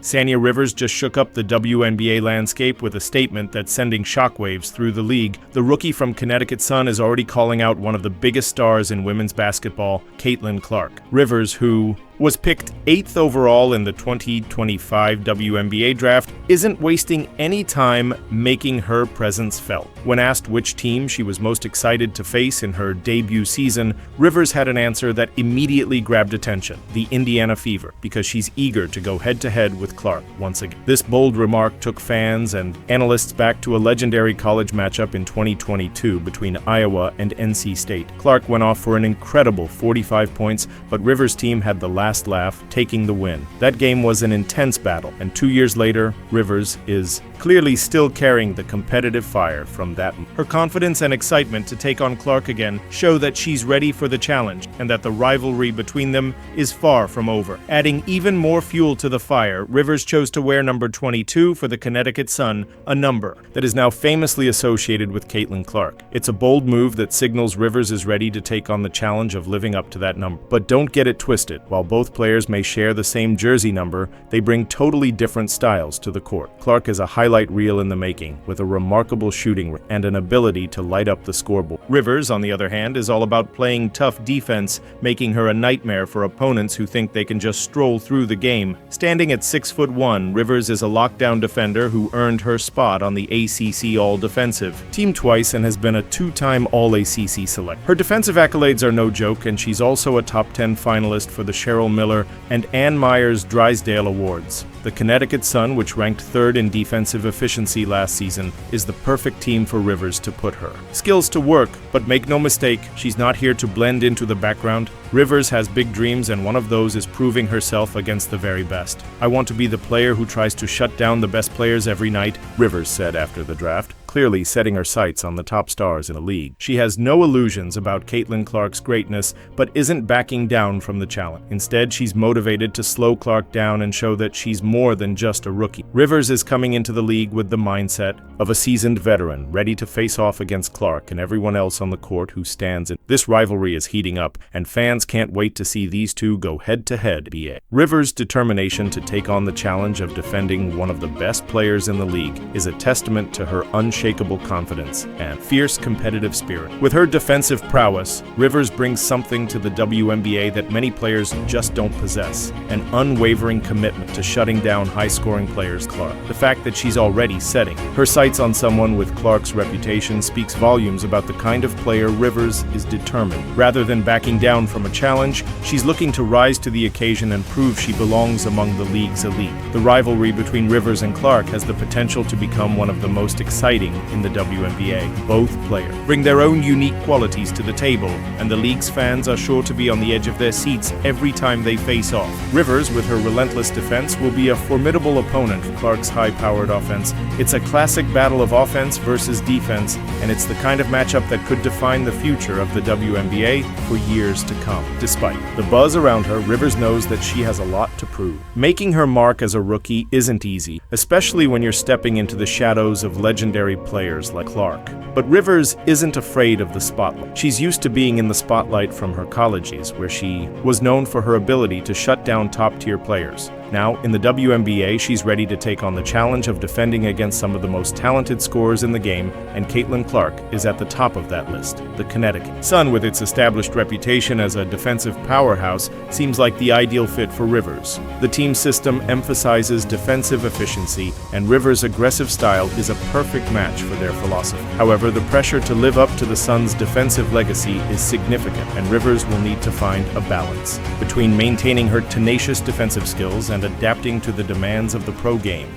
Sanya Rivers just shook up the WNBA landscape with a statement that's sending shockwaves through the league. The rookie from Connecticut Sun is already calling out one of the biggest stars in women's basketball, Caitlin Clark. Rivers, who was picked 8th overall in the 2025 WNBA draft, isn't wasting any time making her presence felt. When asked which team she was most excited to face in her debut season, Rivers had an answer that immediately grabbed attention: the Indiana Fever, because she's eager to go head-to-head with Clark once again. This bold remark took fans and analysts back to a legendary college matchup in 2022 between Iowa and NC State. Clark went off for an incredible 45 points, but Rivers' team had the last laugh, taking the win. That game was an intense battle, and 2 years later, Rivers is clearly still carrying the competitive fire from that. Her confidence and excitement to take on Clark again show that she's ready for the challenge, and that the rivalry between them is far from over. Adding even more fuel to the fire, Rivers chose to wear number 22 for the Connecticut Sun, a number that is now famously associated with Caitlin Clark. It's a bold move that signals Rivers is ready to take on the challenge of living up to that number. But don't get it twisted. While both players may share the same jersey number, they bring totally different styles to the court. Clark is a highlight reel in the making, with a remarkable shooting and an ability to light up the scoreboard. Rivers, on the other hand, is all about playing tough defense, making her a nightmare for opponents who think they can just stroll through the game. Standing at 6'1", Rivers is a lockdown defender who earned her spot on the ACC All-Defensive team twice and has been a two-time All-ACC select. Her defensive accolades are no joke, and she's also a top 10 finalist for the Cheryl Miller and Ann Myers Drysdale Awards. The Connecticut Sun, which ranked 3rd in defensive efficiency last season, is the perfect team for Rivers to put her skills to work, but make no mistake, she's not here to blend into the background. Rivers has big dreams, and one of those is proving herself against the very best. "I want to be the player who tries to shut down the best players every night," Rivers said after the draft, clearly setting her sights on the top stars in the league. She has no illusions about Caitlin Clark's greatness, but isn't backing down from the challenge. Instead, she's motivated to slow Clark down and show that she's more than just a rookie. Rivers is coming into the league with the mindset of a seasoned veteran, ready to face off against Clark and everyone else on the court who stands in. This rivalry is heating up, and fans can't wait to see these two go head-to-head. Rivers' determination to take on the challenge of defending one of the best players in the league is a testament to her unshakable confidence and fierce competitive spirit. With her defensive prowess, Rivers brings something to the WNBA that many players just don't possess: an unwavering commitment to shutting down high-scoring players Clark. The fact that she's already setting her sights on someone with Clark's reputation speaks volumes about the kind of player Rivers is determined. Rather than backing down from a challenge, she's looking to rise to the occasion and prove she belongs among the league's elite. The rivalry between Rivers and Clark has the potential to become one of the most exciting in the WNBA. Both players bring their own unique qualities to the table, and the league's fans are sure to be on the edge of their seats every time they face off. Rivers, with her relentless defense, will be a formidable opponent for Clark's high-powered offense. It's a classic battle of offense versus defense, and it's the kind of matchup that could define the future of the WNBA for years to come. Despite the buzz around her, Rivers knows that she has a lot to prove. Making her mark as a rookie isn't easy, especially when you're stepping into the shadows of legendary players like Clark. But Rivers isn't afraid of the spotlight. She's used to being in the spotlight from her college years, where she was known for her ability to shut down top-tier players. Now, in the WNBA, she's ready to take on the challenge of defending against some of the most talented scorers in the game, and Caitlin Clark is at the top of that list. The Connecticut Sun, with its established reputation as a defensive powerhouse, seems like the ideal fit for Rivers. The team system emphasizes defensive efficiency, and Rivers' aggressive style is a perfect match for their philosophy. However, the pressure to live up to the Sun's defensive legacy is significant, and Rivers will need to find a balance between maintaining her tenacious defensive skills and adapting to the demands of the pro game.